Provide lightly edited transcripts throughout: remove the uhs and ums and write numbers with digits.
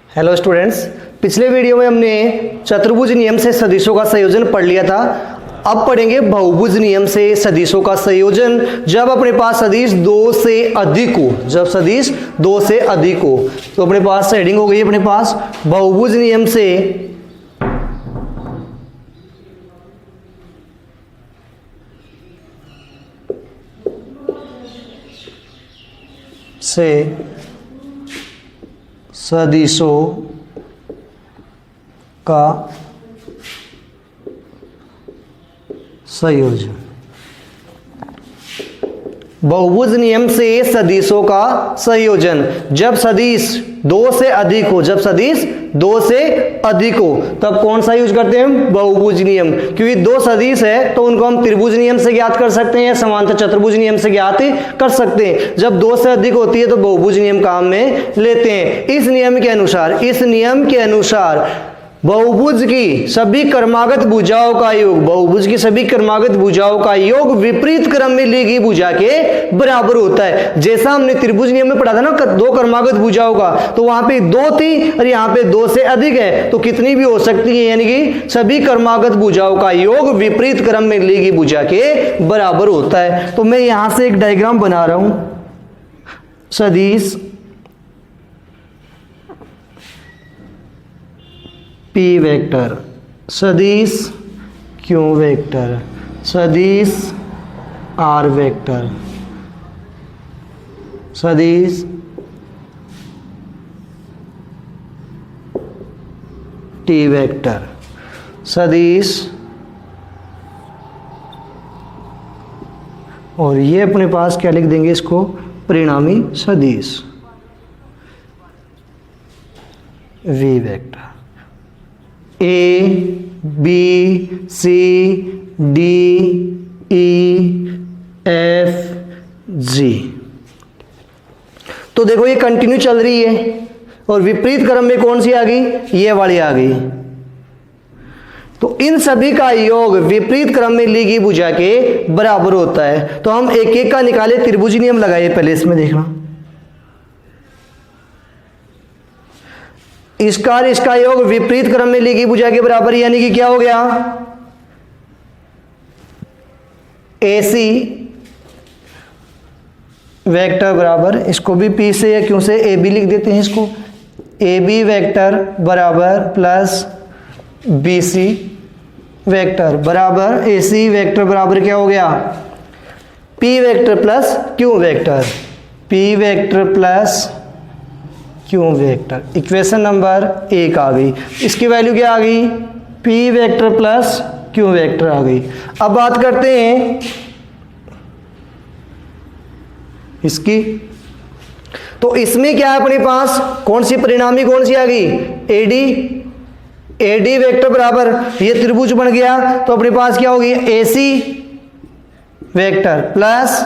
Hello students, पिछले video में हमने चतुर्भुज नियम से सदिशों का संयोजन पढ़ लिया था। अब पढ़ेंगे बहुभुज नियम से सदिशों का संयोजन जब अपने पास सदिश दो से अधिक हो। जब सदिश दो से अधिक हो तो अपने पास हेडिंग हो गई अपने पास बहुभुज नियम से सदिशों का संयोजन। बहुभुज नियम से सदिशों का संयोजन जब सदिश दो से अधिक हो। जब सदिश दो से अधिक हो तब कौन सा यूज करते हैं? बहुभुज नियम। क्योंकि दो सदिश है तो उनको हम त्रिभुज नियम से ज्ञात कर सकते हैं, समांतर चतुर्भुज नियम से ज्ञात कर सकते हैं। जब दो से अधिक होती है तो बहुभुज नियम काम में लेते हैं। इस नियम के अनुसार बहुभुज की सभी क्रमागत भुजाओं का योग, बहुभुज की सभी क्रमागत भुजाओं का योग विपरीत क्रम में ली गई भुजा के बराबर होता है। जैसा हमने त्रिभुज नियम में पढ़ा था ना, दो क्रमागत भुजाओं का, तो वहां पे दो थी और यहाँ पे दो से अधिक है तो कितनी भी हो सकती है, यानी कि सभी क्रमागत भुजाओं का योग विपरीत क्रम में ली गई भुजा के बराबर होता है। तो मैं यहां से एक डायग्राम बना रहा हूं। सदिश P वेक्टर, सदिश Q वेक्टर, सदिश R वेक्टर, सदिश T वेक्टर, सदिश, और ये अपने पास क्या लिख देंगे इसको? परिणामी सदिश V vector. A B C D E F G. तो देखो ये कंटिन्यू चल रही है और विपरीत क्रम में कौन सी आ गई? ये वाली आ गई। तो इन सभी का योग विपरीत क्रम में ली गई भुजा के बराबर होता है। तो हम एक एक का निकाले, त्रिभुज नियम लगाइए पहले। इसमें देखना, इसका योग विपरीत क्रम में ली गई भुजा के बराबर, यानी कि क्या हो गया? AC वेक्टर बराबर, इसको भी P से या Q से AB लिख देते हैं इसको, AB वेक्टर बराबर प्लस BC वेक्टर बराबर AC वेक्टर बराबर क्या हो गया? P vector plus Q vector, P vector plus Q vector. Equation number 1 आ गई। इसकी वैल्यू क्या आ गई? P vector plus Q vector आ गई। अब बात करते हैं इसकी। तो इसमें क्या है अपने पास? कौन सी परिणामी कौन सी आ गई? AD वेक्टर बराबर, ये त्रिभुज बन गया तो अपने पास क्या होगी? AC vector plus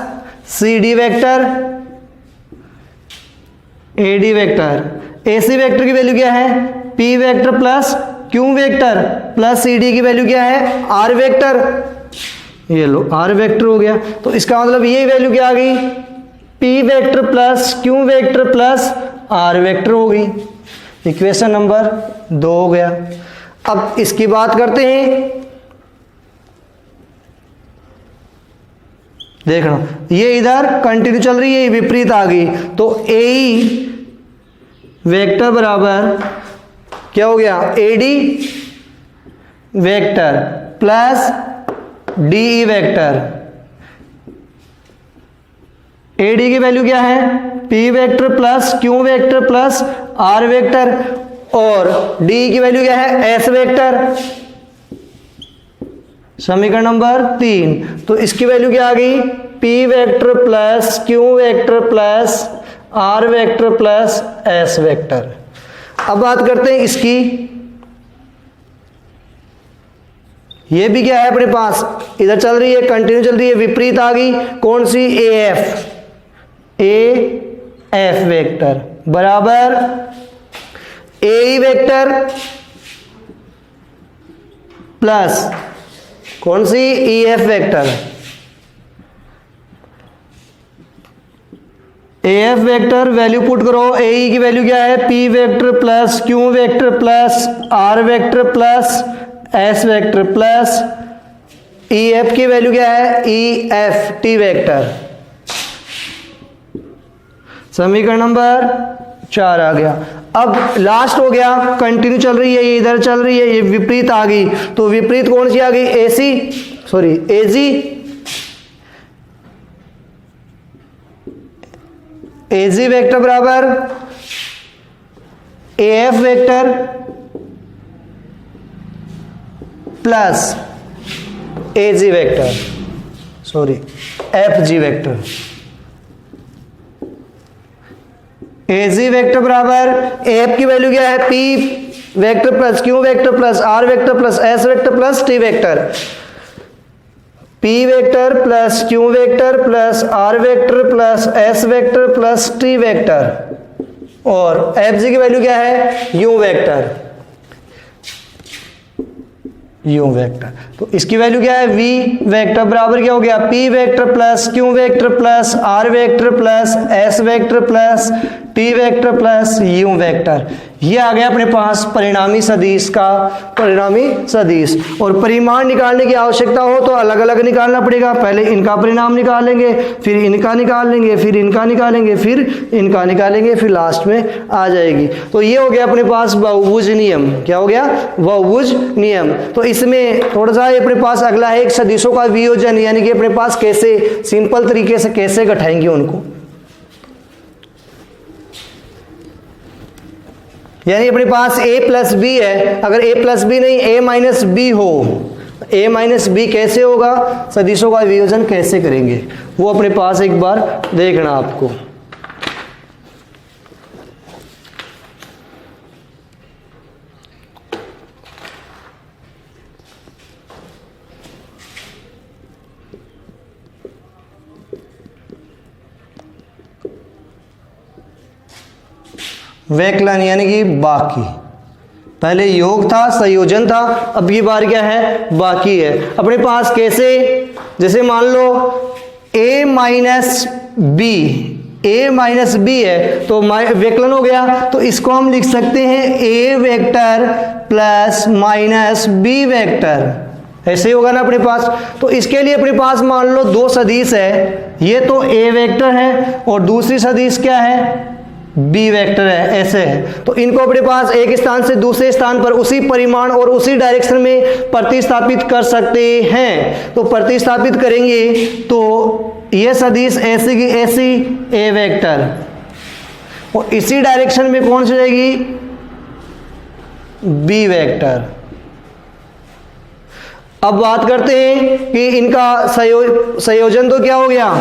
CD vector, AD vector. AC vector की वैल्यू क्या है? P vector plus Q vector plus CD की वैल्यू क्या है? R vector. ये लो R वेक्टर हो गया। तो इसका मतलब ये वैल्यू क्या आ गई? P vector plus Q vector plus R vector हो गई। इक्वेशन नंबर 2 हो गया। अब इसकी बात करते हैं। देखना, ये इधर कंटिन्यू चल रही है, विपरीत आ गई तो AE वेक्टर बराबर क्या हो गया? AD vector plus DE vector. AD की वैल्यू क्या है? P vector plus Q vector plus R vector, और DE की वैल्यू क्या है? S vector. समीकरण नंबर 3। तो इसकी वैल्यू क्या आ गई? P vector plus Q vector plus R vector plus S vector. अब बात करते हैं इसकी। ये भी क्या है अपने पास? इधर चल रही है, कंटिन्यू चल रही है, विपरीत आ गई। कौन सी? AF वेक्टर बराबर AE वेक्टर प्लस कौन सी? EF vector. AF vector value put करो, AE की वैल्यू क्या है, P vector plus Q vector plus R vector plus S vector plus EF की वैल्यू क्या है, EF T वेक्टर। समीकरण नंबर 4 आ गया। अब लास्ट हो गया, कंटिन्यू चल रही है, ये इधर चल रही है, ये विपरीत आ गई, तो विपरीत कौन सी आ गई, AG वेक्टर बराबर AF vector plus AG vector, FG vector. AG vector बराबर AF की वैल्यू क्या है, P vector plus Q vector plus R vector plus S vector plus T vector. P vector plus Q vector plus R vector plus S vector plus T vector और FG की value क्या है, U vector. तो इसकी value क्या है, V vector बराबर क्या हो गया, P vector plus Q vector plus R vector plus S vector plus T vector plus U vector. ये आ गया अपने पास परिणामी सदिश का परिणामी सदिश। और परिमाण निकालने की आवश्यकता हो तो अलग अलग निकालना पड़ेगा, पहले इनका परिणाम निकालेंगे, फिर इनका निकालेंगे, फिर इनका निकालेंगे, फिर इनका निकालेंगे, फिर लास्ट में आ जाएगी। तो ये हो गया अपने पास बहुभुज नियम। क्या हो गया, बहुभुज नियम। तो इसमें थोड़ा सा अपने पास अगला है एक सदिशों का वियोजन, यानी कि अपने पास कैसे सिंपल तरीके से कैसे घटाएंगे उनको, यानी अपने पास a प्लस बी है, अगर a प्लस बी नहीं a माइनस बी हो, a माइनस बी कैसे होगा, सदिशों का वियोजन कैसे करेंगे वो अपने पास एक बार देखना आपको। वैकलन यानी कि बाकी, पहले योग था, संयोजन था, अब की बार क्या है, बाकी है। अपने पास कैसे, जैसे मान लो a माइनस बी है तो वैकलन हो गया, तो इसको हम लिख सकते हैं a vector plus minus B vector, ऐसे ही होगा ना अपने पास। तो इसके लिए अपने पास मान लो दो सदिश है, ये तो a वेक्टर है और दूसरी सदिश क्या है, बी वेक्टर है, ऐसे है। तो इनको अपने पास एक स्थान से दूसरे स्थान पर उसी परिमाण और उसी डायरेक्शन में प्रतिस्थापित कर सकते हैं। तो प्रतिस्थापित करेंगे तो ये सदिश ऐसी की ऐसी ए वेक्टर और इसी डायरेक्शन में कौन सी रहेगी, बी वेक्टर। अब बात करते हैं कि इनका संयोजन तो क्या हो गया,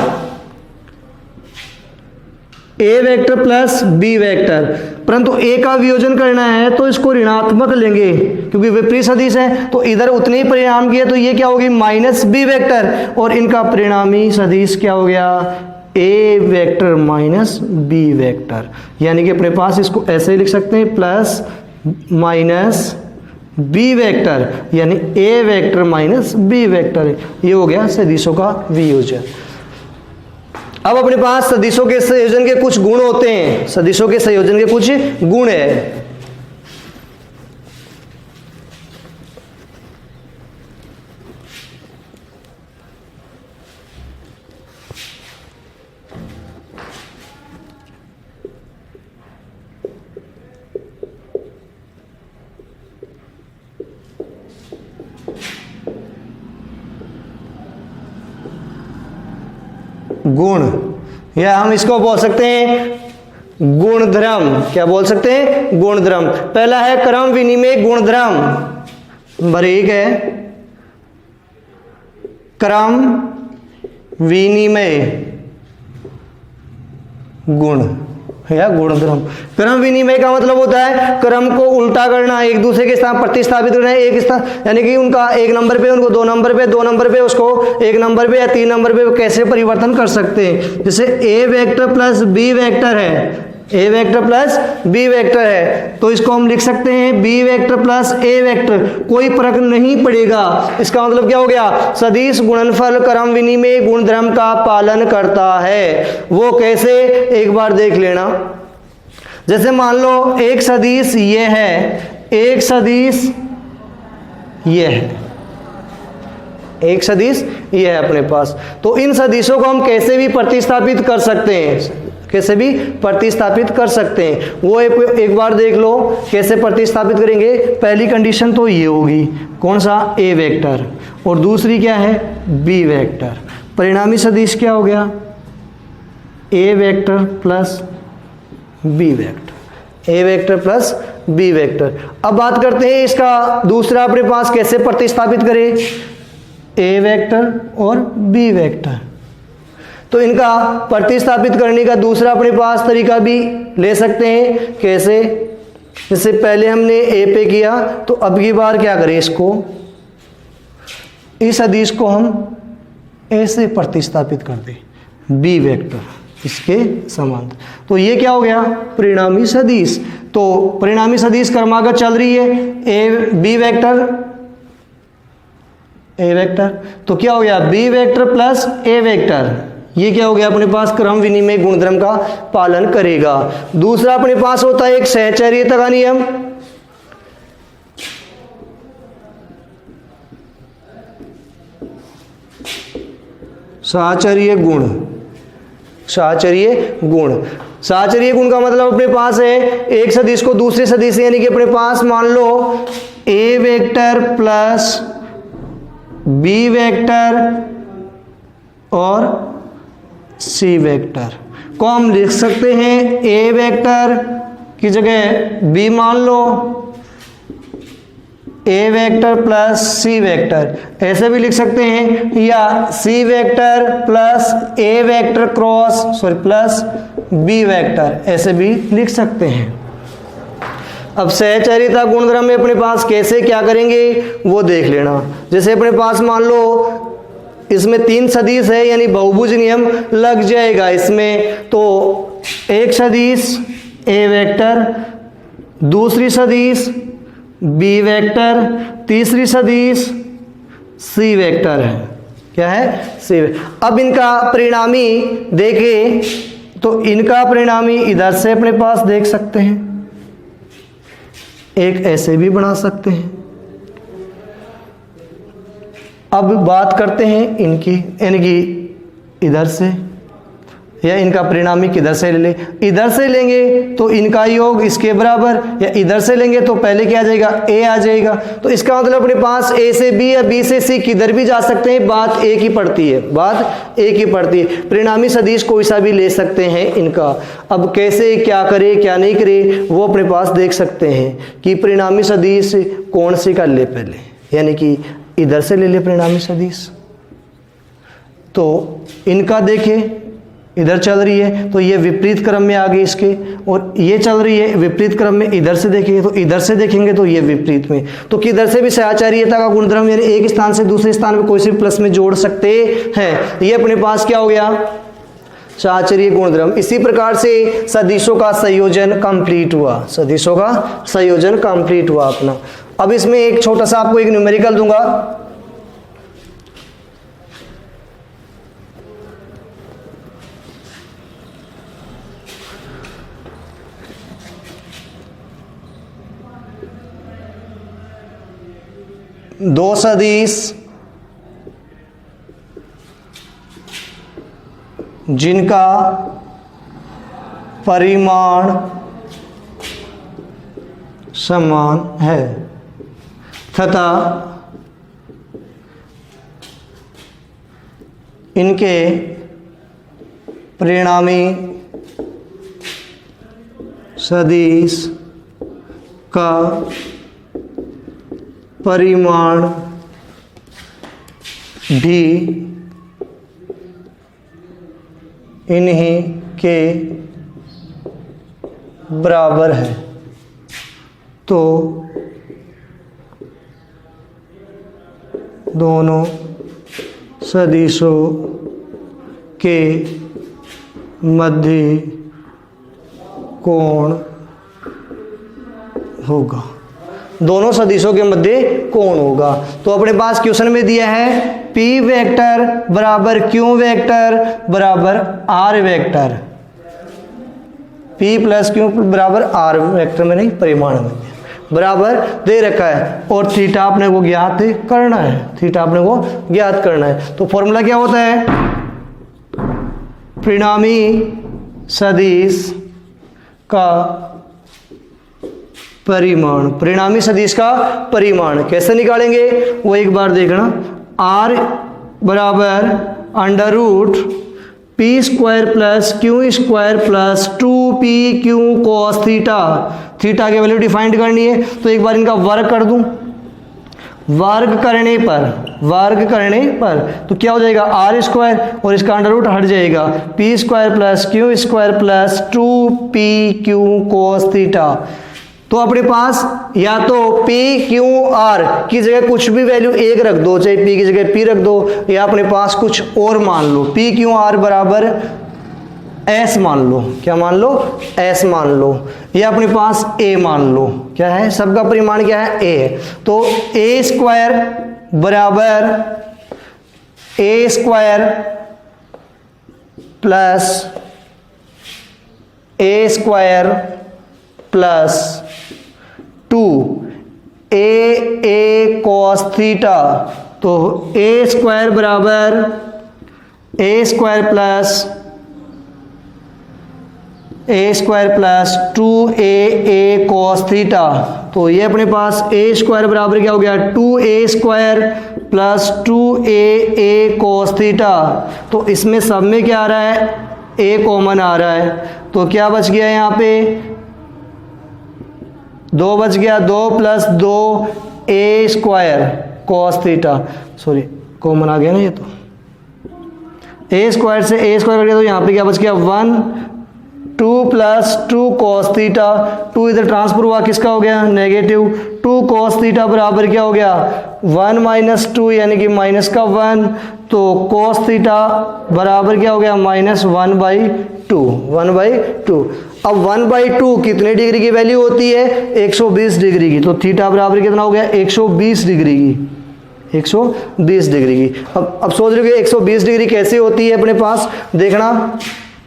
ए वेक्टर प्लस बी वेक्टर, परंतु ए का वियोजन करना है तो इसको ऋणात्मक लेंगे क्योंकि विपरीत सदिश है, तो इधर उतने ही परिणाम किए तो ये क्या होगी, माइनस बी वेक्टर, और इनका परिणामी सदिश क्या हो गया, ए वेक्टर माइनस बी वेक्टर। यानी कि अपने पास इसको ऐसे लिख सकते हैं, प्लस माइनस बी वेक्टर, यानी ए वेक्टर माइनस बी वेक्टर। ये हो गया सदिशों का वियोजन। अब अपने पास सदिशों के संयोजन के कुछ गुण होते हैं, सदिशों के संयोजन के कुछ गुण है। गुण, या हम इसको बोल सकते हैं गुणधर्म। क्या बोल सकते हैं, गुणधर्म। पहला है क्रम विनिमय गुणधर्म, नंबर 1 है क्रम विनिमय गुण या गुणधर्म। क्रम विनिमय का मतलब होता है क्रम को उल्टा करना, एक दूसरे के स्थान प्रतिस्थापित करना, एक स्थान यानी कि उनका 1 नंबर पे उनको 2 नंबर पे, 2 नंबर पे उसको 1 नंबर पे या 3 नंबर पे कैसे परिवर्तन कर सकते हैं। जैसे ए वेक्टर प्लस बी वेक्टर है, ए वेक्टर प्लस बी वेक्टर है, तो इसको हम लिख सकते हैं B vector plus A vector, कोई फर्क नहीं पड़ेगा। इसका मतलब क्या हो गया, सदिश गुणनफल क्रम विनिमय गुणधर्म का पालन करता है। वो कैसे, एक बार देख लेना। जैसे मान लो एक सदिश ये है, एक सदिश ये है, एक सदिश ये है अपने पास, तो इन सदिशों को हम कैसे भी प्रतिस्थापित कर सकते हैं, कैसे भी प्रतिस्थापित कर सकते हैं। वो एक बार देख लो कैसे प्रतिस्थापित करेंगे। पहली कंडीशन तो ये होगी, कौन सा, ए वेक्टर, और दूसरी क्या है, बी वेक्टर। परिणामी सदिश क्या हो गया, ए vector plus B vector, A vector plus B vector. अब बात करते हैं इसका दूसरा अपने पास कैसे प्रतिस्थापित करें, ए वेक्टर और बी वेक्टर। तो इनका प्रतिस्थापित करने का दूसरा अपने पास तरीका भी ले सकते हैं, कैसे, जैसे पहले हमने ए पे किया, तो अब की बार क्या करें, इसको, इस सदिश को हम ऐसे प्रतिस्थापित कर दें, बी वेक्टर इसके समान। तो ये क्या हो गया, परिणामी सदिश। तो परिणामी सदिश क्रमागत चल रही है, A B vector, A vector, तो क्या हो गया, B vector plus A vector, ये क्या हो गया अपने पास, क्रम विनिमय गुणधर्म का पालन करेगा। दूसरा अपने पास होता है एक सहचर्यता का नियम। साहचर्य गुण, साहचर्य गुण, साहचर्य गुण का मतलब अपने पास है एक सदिश को दूसरे सदिश यानी कि अपने पास मान लो A vector plus B vector और सी वेक्टर को हम लिख सकते हैं ए वेक्टर की जगह बी मान लो, A vector plus C vector ऐसे भी लिख सकते हैं, या C vector plus A vector cross plus B vector ऐसे भी लिख सकते हैं। अब सहचर्यता गुणधर्म में अपने पास कैसे क्या करेंगे वो देख लेना। जैसे अपने पास मान लो इसमें तीन सदिश है यानी बहुभुज नियम लग जाएगा इसमें, तो एक सदिश ए वेक्टर, दूसरी सदिश बी वेक्टर, तीसरी सदिश सी वेक्टर है, क्या है, सी। अब इनका परिणामी देखें तो इनका परिणामी इधर से अपने पास देख सकते हैं, एक ऐसे भी बना सकते हैं। अब बात करते हैं इनकी इधर से, या इनका परिणामी किधर से ले ले, इधर से लेंगे तो इनका योग इसके बराबर, या इधर से लेंगे तो पहले क्या आ जाएगा, ए आ जाएगा। तो इसका मतलब अपने पास ए से बी या बी से सी किधर भी जा सकते हैं, बात एक ही पड़ती है, बात एक ही पड़ती है। परिणामी सदिश कोई सा भी ले सकते हैं इनका। अब कैसे क्या करे क्या नहीं करे वो अपने पास देख सकते हैं कि परिणामी सदिश कौन से कर ले पहले, यानी कि इधर से ले ले परिणामी सदिश। तो इनका देखें इधर चल रही है तो ये विपरीत क्रम में आ गई इसके, और ये चल रही है विपरीत क्रम में, इधर से देखेंगे तो इधर से देखेंगे तो ये विपरीत में। तो किधर से भी सहचर्यता का गुणधर्म यानी एक स्थान से दूसरे स्थान में कोई से प्लस में जोड़ सकते हैं। ये अपने पास क्या हो गया, सहचर्य गुणधर्म। इसी प्रकार से सदिशों का संयोजन कंप्लीट हुआ, सदिशों का संयोजन कंप्लीट हुआ अपना। अब इसमें एक छोटा सा आपको एक न्यूमेरिकल दूंगा। दो सदिश जिनका परिमाण समान है तथा इनके परिणामी सदिश का परिमाण भी इन्हीं के बराबर है। तो दोनों सदिशों के मध्य कोण होगा, दोनों सदिशों के मध्य कोण होगा। तो अपने पास क्वेश्चन में दिया है P वेक्टर बराबर Q वेक्टर बराबर R vector, P plus Q बराबर R वेक्टर में नहीं, परिमाण में बराबर दे रखा है, और थीटा अपने को ज्ञात करना है, थीटा अपने को ज्ञात करना है। तो फॉर्मूला क्या होता है, परिणामी सदिश का परिमाण, परिणामी सदिश का परिमाण कैसे निकालेंगे वो एक बार देखना। R बराबर under root P square plus Q square plus 2pq cos theta, theta की वैल्यू डिफाइंड करनी है, तो एक बार इनका वर्ग कर दूं, वर्ग करने पर तो क्या हो जाएगा आर स्क्वायर, और इसका अंडर रूट हट जाएगा, P square plus Q square plus 2pq cos theta. तो अपने पास या तो P Q R की जगह कुछ भी वैल्यू एक रख दो, चाहे P की जगह P रख दो, या अपने पास कुछ और मान लो, P Q R बराबर S मान लो, क्या मान लो, S मान लो, या अपने पास A मान लो, क्या है, सबका परिमाण क्या है, A है। तो A स्क्वायर बराबर A square plus A square plus 2a cos theta, तो a स्क्वायर बराबर a square plus 2a cos theta, तो ये अपने पास a स्क्वायर बराबर क्या हो गया, 2a square plus 2a cos theta. तो इसमें सब में क्या आ रहा है, a कॉमन आ रहा है, तो क्या बच गया यहाँ पे, 2 बच गया, 2 plus 2a square cos theta, sorry common आ गया ना ये, तो a स्क्वायर से a स्क्वायर कर दिया, तो यहाँ पे क्या बच गया 1, 2 प्लस 2 cos थीटा, 2 इधर ट्रांसफर हुआ, किसका हो गया, नेगेटिव, 2 cos थीटा बराबर क्या हो गया 1 माइनस 2 यानी कि माइनस का 1, तो cos थीटा बराबर क्या हो गया -1/2, 1/2। अब 1/2 कितने डिग्री की वैल्यू होती है, 120 डिग्री की, तो थीटा बराबर कितना हो गया 120 डिग्री की, 120 डिग्री की। अब सोच रहे हो कि 120 डिग्री कैसे होती है, अपने पास देखना,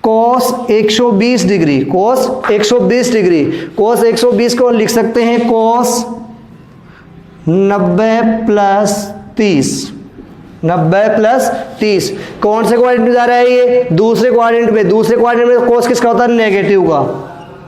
cos 120 degree, cos 120 degree, cos 120 को लिख सकते हैं cos 90 प्लस 30, 90 प्लस 30, कौन से क्वाड्रेंट में जा रहा है ये, दूसरे क्वाड्रेंट में, दूसरे क्वाड्रेंट में कोस किसका होता है, नेगेटिव का,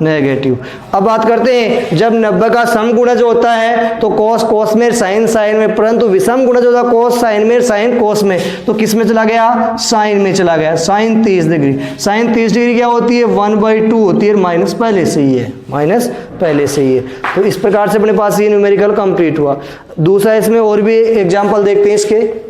नेगेटिव। अब बात करते हैं, जब 90 का सम गुणज होता है तो कोस कोस में, साइन साइन में, परंतु विषम गुणज होता है कोस साइन में, साइन कोस में, तो किस में चला गया, साइन में चला गया, साइन 30 डिग्री, साइन 30 डिग्री क्या होती है 1/2 होती है, माइनस पहले से ही है, माइनस पहले से ही है। तो इस प्रकार से अपने पास ये न्यूमेरिकल कंप्लीट हुआ। दूसरा इसमें और भी एग्जाम्पल देखते हैं इसके,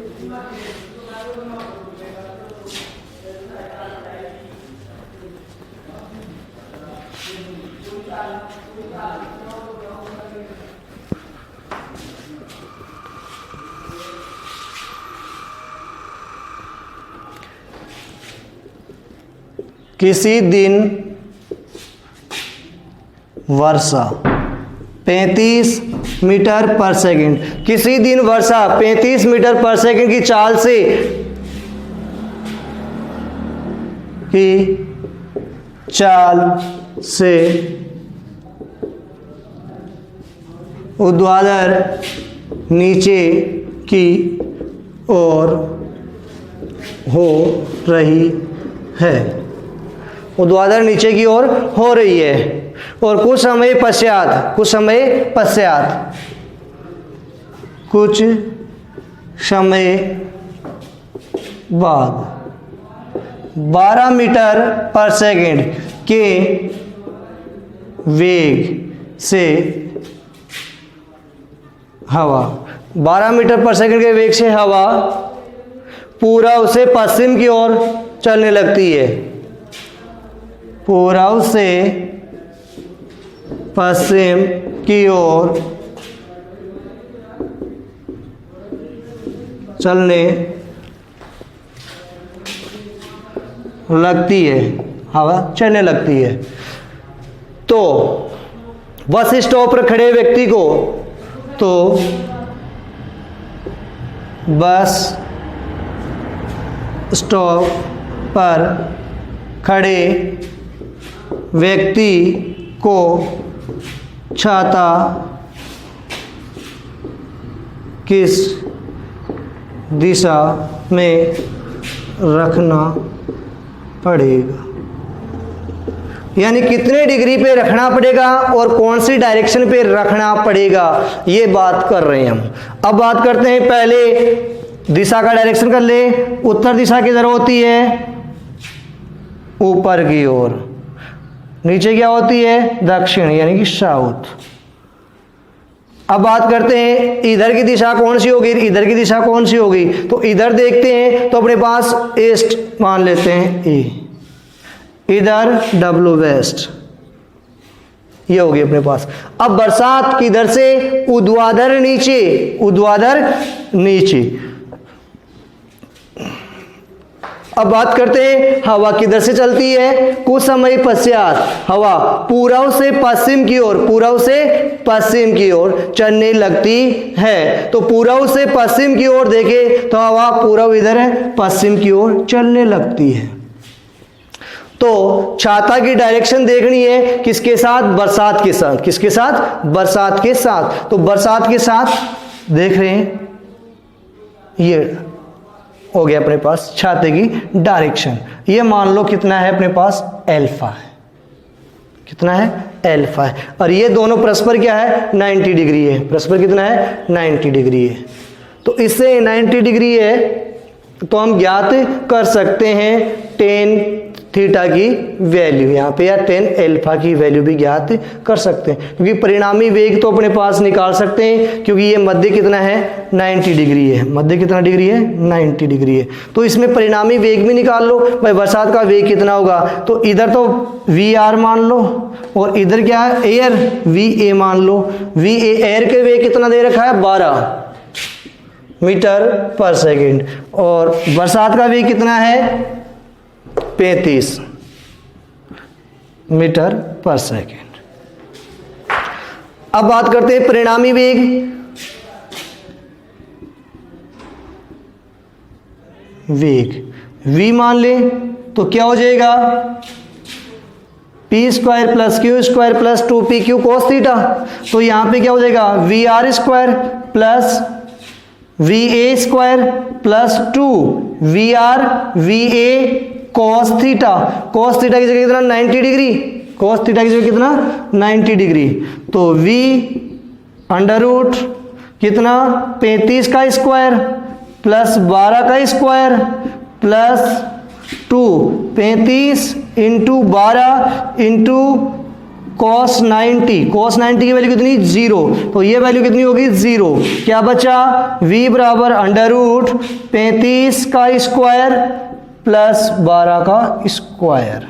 किसी दिन वर्षा 35 मीटर पर सेकंड, किसी दिन वर्षा 35 मीटर पर सेकंड की चाल से ऊर्ध्वाधर नीचे की ओर हो रही है, ऊर्ध्वाधर नीचे की ओर हो रही है, और कुछ समय बाद 12 मीटर पर सेकंड के वेग से हवा, 12 मीटर पर सेकंड के वेग से हवा पूरा उसे पश्चिम की ओर चलने लगती है, पूर्व से पश्चिम की ओर चलने लगती है, हवा चलने लगती है। तो बस स्टॉप पर खड़े व्यक्ति को, तो बस स्टॉप पर खड़े व्यक्ति को छाता किस दिशा में रखना पड़ेगा, यानी कितने डिग्री पे रखना पड़ेगा और कौन सी डायरेक्शन पे रखना पड़ेगा, ये बात कर रहे हैं हम। अब बात करते हैं, पहले दिशा का डायरेक्शन कर ले। उत्तर दिशा किधर होती है? ऊपर की ओर। नीचे क्या होती है? दक्षिण, यानी कि साउथ। अब बात करते हैं इधर की दिशा कौन सी होगी, इधर की दिशा कौन सी होगी, तो इधर देखते हैं तो अपने पास ईस्ट मान लेते हैं ए, इधर डब्ल्यू वेस्ट, ये होगी अपने पास। अब बरसात किधर से? ऊर्ध्वाधर नीचे, ऊर्ध्वाधर नीचे। अब बात करते हैं हवा किधर से चलती है? कुछ समय पश्चात हवा पूर्व से पश्चिम की ओर, पूर्व से पश्चिम की ओर चलने लगती है। तो पूर्व से पश्चिम की ओर देखें तो हवा पूर्व इधर है, पश्चिम की ओर चलने लगती है। तो छाता की डायरेक्शन देखनी है किसके साथ? बरसात के साथ। किसके साथ? बरसात के साथ। तो बरसात के साथ देख रहे हैं, ये हो गया अपने पास छाते की डायरेक्शन। ये मान लो कितना है अपने पास? अल्फा है। कितना है? अल्फा है। और ये दोनों परस्पर क्या है? 90 डिग्री है। परस्पर कितना है? 90 डिग्री है। तो इससे 90 डिग्री है तो हम ज्ञात कर सकते हैं टेन थीटा की वैल्यू यहाँ पे, या टेन अल्फा की वैल्यू भी ज्ञात कर सकते हैं, क्योंकि परिणामी वेग तो अपने पास निकाल सकते हैं, क्योंकि ये मध्य कितना है? 90 डिग्री है। मध्य कितना डिग्री है? 90 डिग्री है। तो इसमें परिणामी वेग भी निकाल लो भाई, बरसात का वेग कितना होगा, तो इधर तो वी आर मान लो और इधर क्या है? एयर, वी ए मान लो। वी ए एयर के वेग कितना दे रखा है? 12 मीटर पर सेकेंड, और बरसात का वेग कितना है? 35 मीटर पर सेकेंड। अब बात करते हैं परिणामी वेग। v मान ले तो क्या हो जाएगा? P square plus Q square plus 2p Q cos theta. तो यहां पे क्या हो जाएगा? V R square plus V A square plus 2 V R V A cos theta. cos theta की जगह कितना? 90 डिग्री। cos थीटा की जगह कितना? 90 डिग्री। तो v अंडर रूट कितना? 35 का स्क्वायर प्लस 12 का square plus 2, 35 into 12 into cos 90। cos 90 की वैल्यू कितनी? 0। तो ये वैल्यू कितनी होगी? 0। क्या बचा? v बराबर अंडर रूट 35 का स्क्वायर प्लस 12 का स्क्वायर।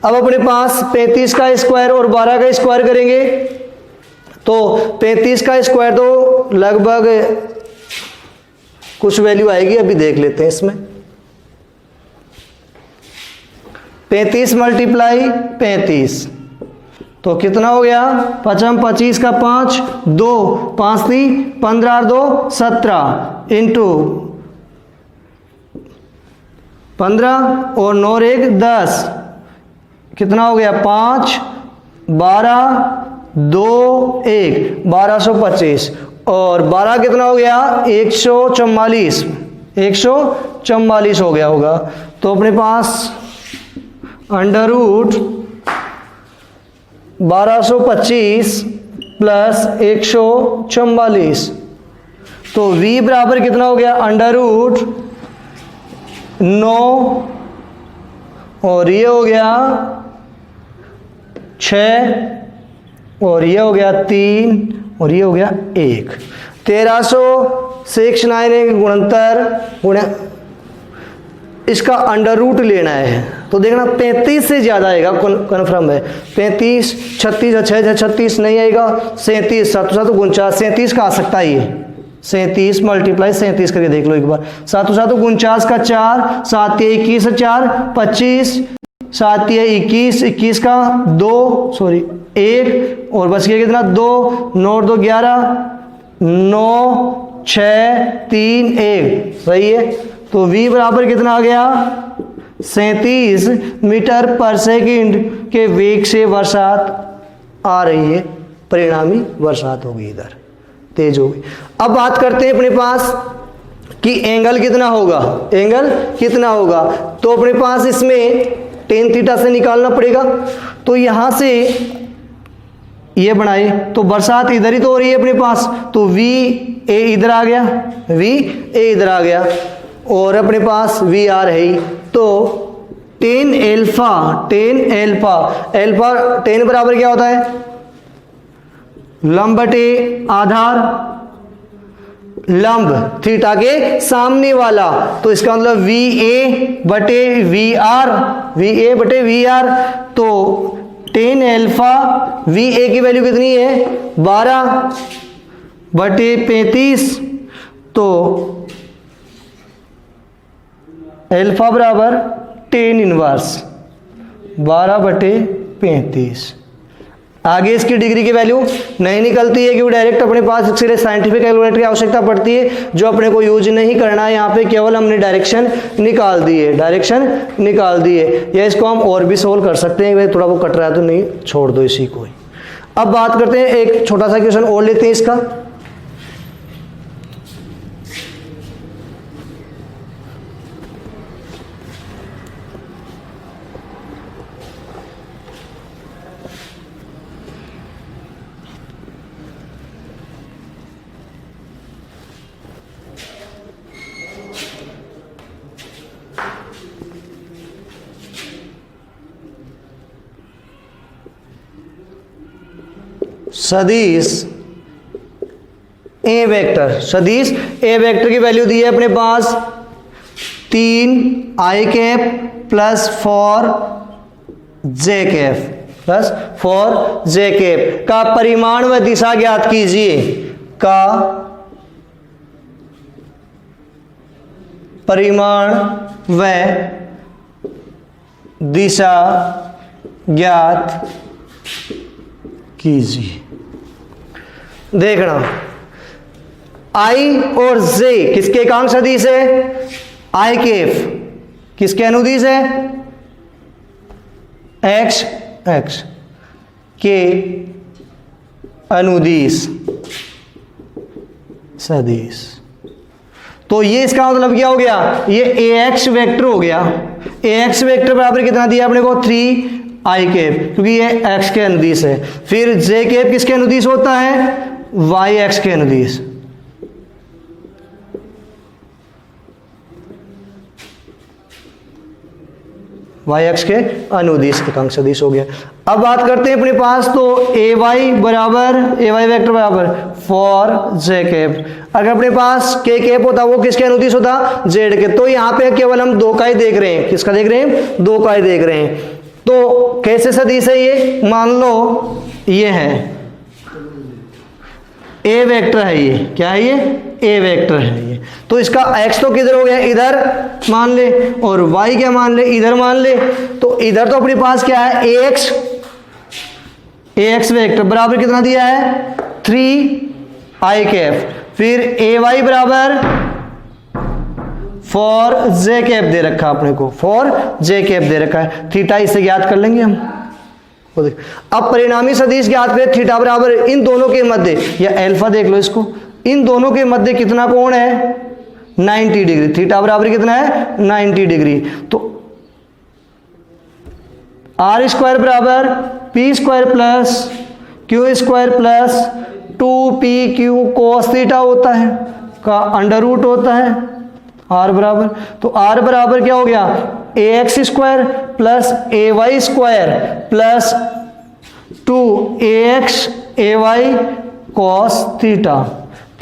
अब अपने पास 35 का स्क्वायर और 12 का स्क्वायर करेंगे तो 35 का स्क्वायर तो लगभग कुछ वैल्यू आएगी, अभी देख लेते हैं इसमें। 35 मल्टीप्लाई 35 तो कितना हो गया? 25 का 5, 2 5 3 15 2 17 इंटू 15 और 9 1 10, कितना हो गया? 5 12 2 1 1225, और 12 कितना हो गया? 144 144 हो गया होगा। तो अपने पास अंडर रूट 1225 प्लस 144, तो v बराबर कितना हो गया? अंडर रूट 9 और ये हो गया 6 और ये हो गया 3 और ये हो गया 1। 1369 गुणनतर गुणा इसका अंडर रूट लेना है तो देखना 35 से ज़्यादा आएगा, कन्फर्म है। 35 36 6 36 नहीं आएगा। 37 7 7 49 37 का आ सकता है ये। 37 मल्टीप्लाई 37 करके देख लो एक बार। 7 7 49 का 4 7 21 4 25 7 या 21, 21 का 2 सॉरी 1 और बच गया कितना 2, 9 2 11, 9 6 3 1 सही है। तो v बराबर कितना आ गया 37 मीटर पर सेकंड के वेग से बरसात आ रही है, परिणामी बरसात होगी, इधर तेज होगी। अब बात करते हैं अपने पास कि एंगल कितना होगा, एंगल कितना होगा। तो अपने पास इसमें टेन थीटा से निकालना पड़ेगा। तो यहां से ये बनाए तो बरसात इधर ही तो हो रही है अपने पास, तो वी ए इधर आ गया, वी ए इधर आ गया और अपने पास वी आर है ही। तो tan alpha, tan alpha, alpha ten बराबर क्या होता है लंब बटे आधार, लंब थीटा के सामने वाला, तो इसका मतलब वी ए बटे वी आर, वी ए बटे वी आर। तो टेन एल्फा वी ए की वैल्यू कितनी है 12 बटे 35, तो एल्फा बराबर टेन इनवर्स 12 बटे 35। आगे इसकी डिग्री की वैल्यू नहीं निकलती है क्योंकि डायरेक्ट अपने पास इसके लिए साइंटिफिक कैलकुलेटर की आवश्यकता पड़ती है, जो अपने को यूज नहीं करना है। यहाँ पे केवल हमने डायरेक्शन निकाल दी है, डायरेक्शन निकाल दी है। या इसको हम और भी सोल्व कर सकते हैं, थोड़ा वो कट रहा है तो नहीं, छोड़ दो इसी को। अब बात करते हैं, एक छोटा सा क्वेश्चन और लेते हैं इसका। सदिश ए वेक्टर, सदिश ए वेक्टर की वैल्यू दी है अपने पास 3 I cap plus 4 J cap plus 4 J cap का परिमाण व दिशा ज्ञात कीजिए, का परिमाण व दिशा ज्ञात कीजिए। देखना आई और जे किसके एकांक सदिश है, आई केफ किसके अनुदिश है, एक्स एक्स के अनुदिश सदिश। तो ये इसका मतलब क्या हो गया, ये ए एक्स वेक्टर हो गया। ए एक्स वेक्टर बराबर कितना दिया अपने को 3 आई कैप, क्योंकि ये एक्स के अनुदिश है। फिर जे कैप किसके अनुदिश होता है, वाई एक्स के अनुदिश। वाई एक्स के अनुदिश एकांक सदिश हो गया। अब बात करते हैं अपने पास, तो ए वाई बराबर, ए वाई वेक्टर बराबर 4 जे कैप। अगर अपने पास के कैप होता वो किसके अनुदिश होता, जेड के। तो यहाँ पे केवल हम 2 का ही देख रहे हैं, किसका देख रहे हैं 2 का ही देख रहे हैं। तो कैसे सदिश है ये, मान लो ये है ए वेक्टर है, ये क्या है, ये ए वेक्टर है ये। तो इसका एक्स तो किधर हो गया, इधर मान ले, और वाई क्या मान ले, इधर मान ले। तो इधर तो अपने पास क्या है ए एक्स वेक्टर बराबर कितना दिया है 3 आई कैप। फिर ए वाई बराबर 4 जे कैप दे रखा अपने को, 4 जे कैप दे रखा है। थीटा इसे ज्ञात कर लेंगे हम। अब परिणामी सदिश ज्ञात करें, थीटा बराबर इन दोनों के मध्य, या अल्फा देख लो इसको, इन दोनों के मध्य कितना कोण है 90 डिग्री। थीटा बराबर कितना है 90 डिग्री। तो आर स्क्वायर बराबर P square plus Q square plus 2p Q cos theta होता है, का अंडर रूट होता है आर बराबर। तो आर बराबर क्या हो गया, ए एक्स स्क्वायर प्लस ए वाई स्क्वायर प्लस 2 ए एक्स ए वाई कॉस थीटा।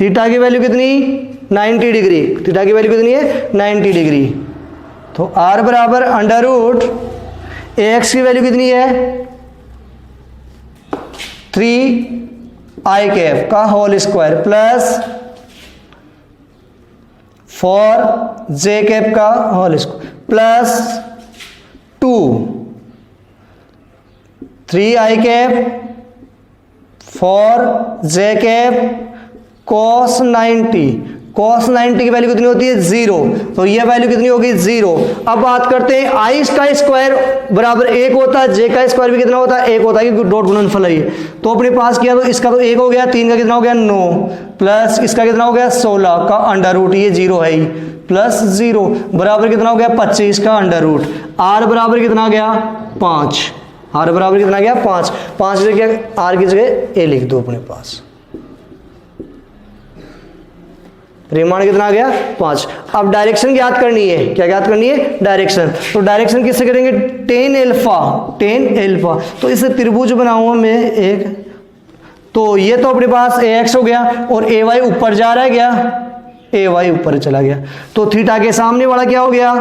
थीटा की वैल्यू कितनी 90 डिग्री, थीटा की वैल्यू कितनी है 90 डिग्री। तो आर बराबर अंडर रूट ए एक्स की वैल्यू कितनी है 3 आई कैप का whole square plus 4 J cap का whole square plus 2 3i cap 4j cap cos 90, cos 90 की वैल्यू कितनी होती है 0, तो ये वैल्यू कितनी होगी 0। अब बात करते हैं i का स्क्वायर बराबर 1 होता है, j का स्क्वायर भी कितना होता है 1 होता है, क्योंकि डॉट गुणनफल है ये। तो अपने पास किया तो इसका तो 1 हो गया, 3 का कितना हो गया 9, प्लस इसका कितना हो गया 16 का अंडर रूट, ये 0 है ही, प्लस 0 बराबर कितना हो गया 25 का अंडर रूट। r बराबर कितना गया 5, r बराबर कितना गया 5, 5 जगह r की जगह a लिख दो अपने पास, परिमाण कितना आ गया 5। अब डायरेक्शन ज्ञात करनी है, क्या ज्ञात करनी है डायरेक्शन। तो डायरेक्शन किससे करेंगे टेन एल्फा, तो इसे त्रिभुज बनाऊंगा मैं एक, तो ये तो अपने पास ax हो गया और ay ऊपर जा रहा है, क्या ay ऊपर चला गया, तो थीटा के सामने वाला क्या हो गया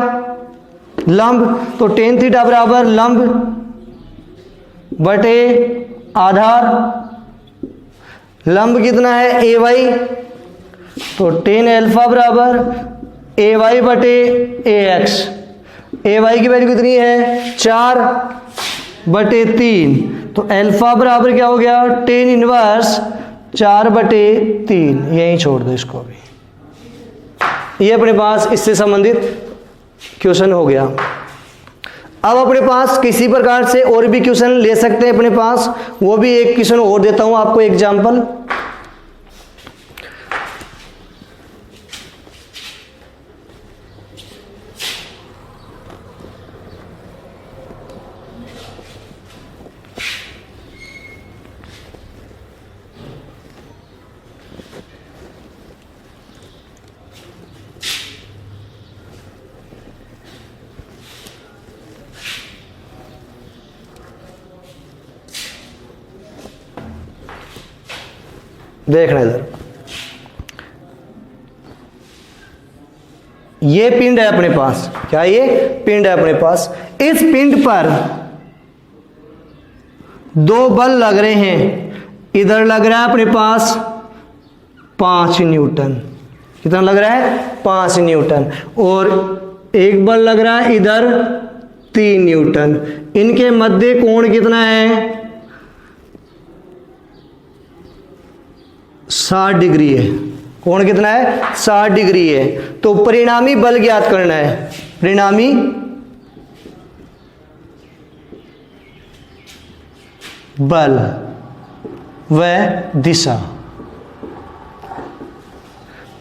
लंब, तो टेन थीटा बराबर लंब बटे आधार, लंब कितना है ay, तो टेन एल्फा बराबर ay बटे ax, ay की वैल्यू कितनी है 4 बटे 3, तो एल्फा बराबर क्या हो गया टेन इनवर्स 4 बटे 3, यहीं छोड़ दो इसको भी। ये अपने पास इससे संबंधित क्वेश्चन हो गया। अब अपने पास किसी प्रकार से और भी क्वेश्चन ले सकते हैं अपने पास, वो भी एक क्वेश्चन और देता हूं आपको एग्जाम्पल। देखना इधर, ये पिंड है अपने पास, क्या ये पिंड है अपने पास, इस पिंड पर 2 बल लग रहे हैं, इधर लग रहा है अपने पास 5 न्यूटन, कितना लग रहा है 5 न्यूटन, और एक बल लग रहा है इधर 3 न्यूटन, इनके मध्य कोण कितना है 60 डिग्री है, कोण कितना है 60 डिग्री है। तो परिणामी बल ज्ञात करना है, परिणामी बल व दिशा।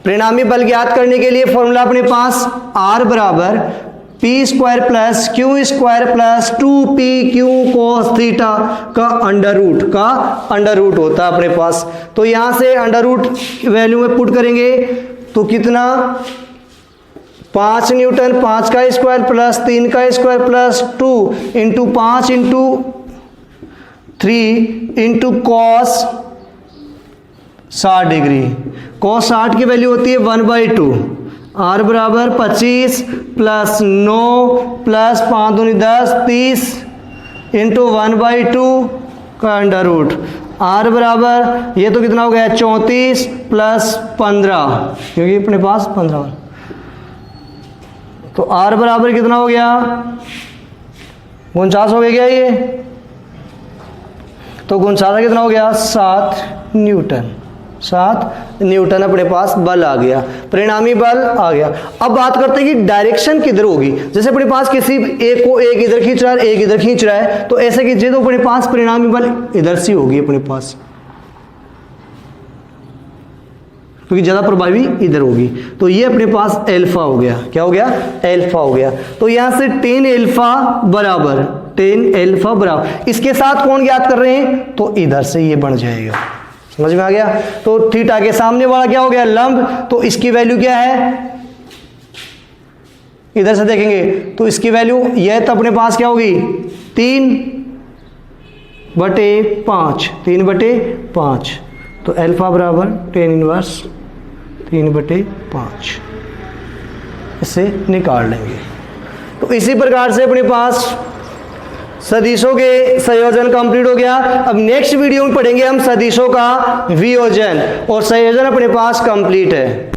परिणामी बल ज्ञात करने के लिए फॉर्मूला अपने पास r बराबर P square plus Q square plus 2p Q cos theta का अंडर रूट होता है अपने पास। तो यहां से अंडर रूट वैल्यू में पुट करेंगे तो कितना 5 न्यूटन, 5 का स्क्वायर प्लस 3 का square plus 2 into 5 into 3 into cos 60 degree, cos 60 की वैल्यू होती है 1/2, r बराबर 25 प्लस 9 प्लस 5 दूनी 10 30 इंटू 1/2 का अंडर रूट, r बराबर ये तो कितना हो गया 34 प्लस 15, क्योंकि अपने पास 15, तो r बराबर कितना हो गया 49 हो गया ये, तो 49 कितना हो गया 7 न्यूटन, 7 न्यूटन अपने पास बल आ गया, परिणामी बल आ गया। अब बात करते हैं कि डायरेक्शन किधर होगी। जैसे अपने पास किसी एक को एक इधर खींच रहा है, एक इधर खींच रहा है, तो ऐसे कीजिए तो अपने पास परिणामी बल इधर से होगी अपने पास, क्योंकि ज्यादा प्रभावी इधर होगी। तो ये अपने पास एल्फा हो गया, क्या हो गया एल्फा हो गया। तो यहां से टेन एल्फा बराबर इसके साथ कौन ज्ञात कर रहे हैं, तो इधर से ये बन जाएगा, समझ में आ गया। तो थीटा के सामने वाला क्या हो गया लंब, तो इसकी वैल्यू क्या है, इधर से देखेंगे तो इसकी वैल्यू यह तो अपने पास क्या होगी 3/5, तो एल्फा बराबर 10 इनवर्स 3/5, इसे निकाल लेंगे। तो इसी प्रकार से अपने पास सदिशों के संयोजन कंप्लीट हो गया। अब नेक्स्ट वीडियो में पढ़ेंगे हम सदिशों का वियोजन, और संयोजन अपने पास कंप्लीट है।